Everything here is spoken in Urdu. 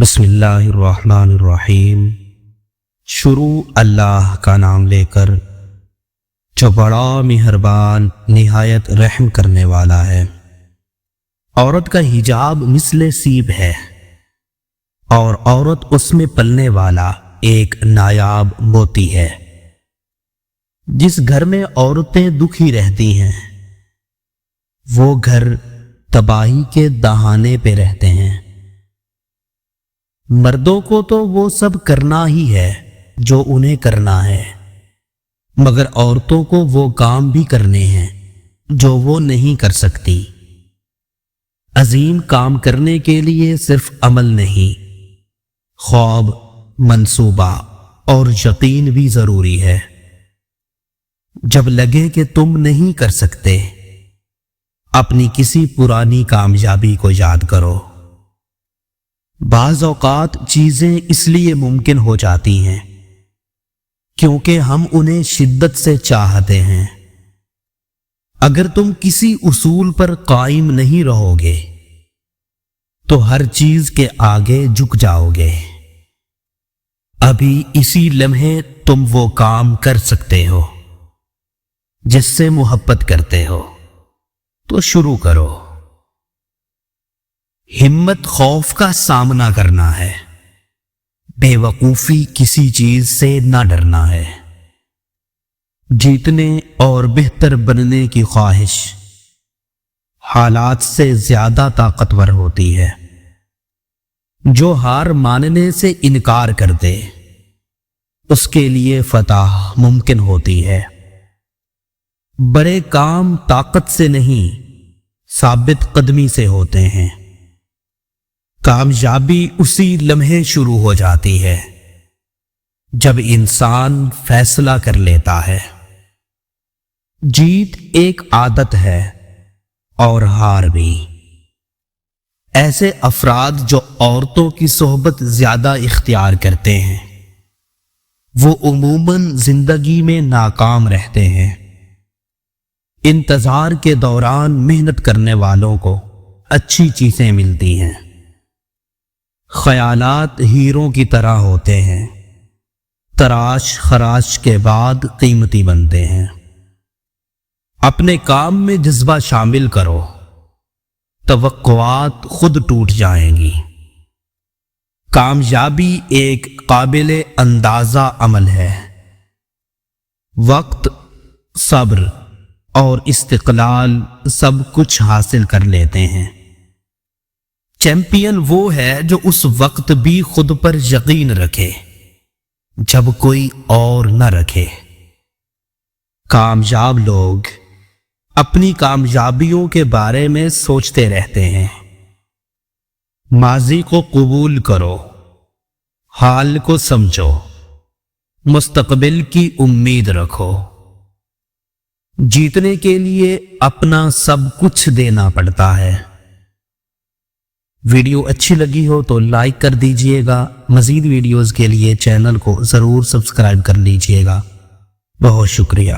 بسم اللہ الرحمن الرحیم۔ شروع اللہ کا نام لے کر جو بڑا مہربان نہایت رحم کرنے والا ہے۔ عورت کا حجاب مثل سیب ہے اور عورت اس میں پلنے والا ایک نایاب موتی ہے۔ جس گھر میں عورتیں دکھی رہتی ہیں وہ گھر تباہی کے دہانے پہ رہتے ہیں۔ مردوں کو تو وہ سب کرنا ہی ہے جو انہیں کرنا ہے، مگر عورتوں کو وہ کام بھی کرنے ہیں جو وہ نہیں کر سکتی۔ عظیم کام کرنے کے لیے صرف عمل نہیں، خواب، منصوبہ اور یقین بھی ضروری ہے۔ جب لگے کہ تم نہیں کر سکتے، اپنی کسی پرانی کامیابی کو یاد کرو۔ بعض اوقات چیزیں اس لیے ممکن ہو جاتی ہیں کیونکہ ہم انہیں شدت سے چاہتے ہیں۔ اگر تم کسی اصول پر قائم نہیں رہو گے تو ہر چیز کے آگے جھک جاؤ گے۔ ابھی اسی لمحے تم وہ کام کر سکتے ہو جس سے محبت کرتے ہو، تو شروع کرو۔ ہمت خوف کا سامنا کرنا ہے، بے وقوفی کسی چیز سے نہ ڈرنا ہے۔ جیتنے اور بہتر بننے کی خواہش حالات سے زیادہ طاقتور ہوتی ہے۔ جو ہار ماننے سے انکار کر دے اس کے لیے فتح ممکن ہوتی ہے۔ بڑے کام طاقت سے نہیں، ثابت قدمی سے ہوتے ہیں۔ کامیابی اسی لمحے شروع ہو جاتی ہے جب انسان فیصلہ کر لیتا ہے۔ جیت ایک عادت ہے اور ہار بھی۔ ایسے افراد جو عورتوں کی صحبت زیادہ اختیار کرتے ہیں وہ عموماً زندگی میں ناکام رہتے ہیں۔ انتظار کے دوران محنت کرنے والوں کو اچھی چیزیں ملتی ہیں۔ خیالات ہیروں کی طرح ہوتے ہیں، تراش خراش کے بعد قیمتی بنتے ہیں۔ اپنے کام میں جذبہ شامل کرو، توقعات خود ٹوٹ جائیں گی۔ کامیابی ایک قابل اندازہ عمل ہے۔ وقت، صبر اور استقلال سب کچھ حاصل کر لیتے ہیں۔ چیمپئن وہ ہے جو اس وقت بھی خود پر یقین رکھے جب کوئی اور نہ رکھے۔ کامیاب لوگ اپنی کامیابیوں کے بارے میں سوچتے رہتے ہیں۔ ماضی کو قبول کرو، حال کو سمجھو، مستقبل کی امید رکھو۔ جیتنے کے لیے اپنا سب کچھ دینا پڑتا ہے۔ ویڈیو اچھی لگی ہو تو لائک کر دیجئے گا۔ مزید ویڈیوز کے لیے چینل کو ضرور سبسکرائب کر لیجئے گا۔ بہت شکریہ۔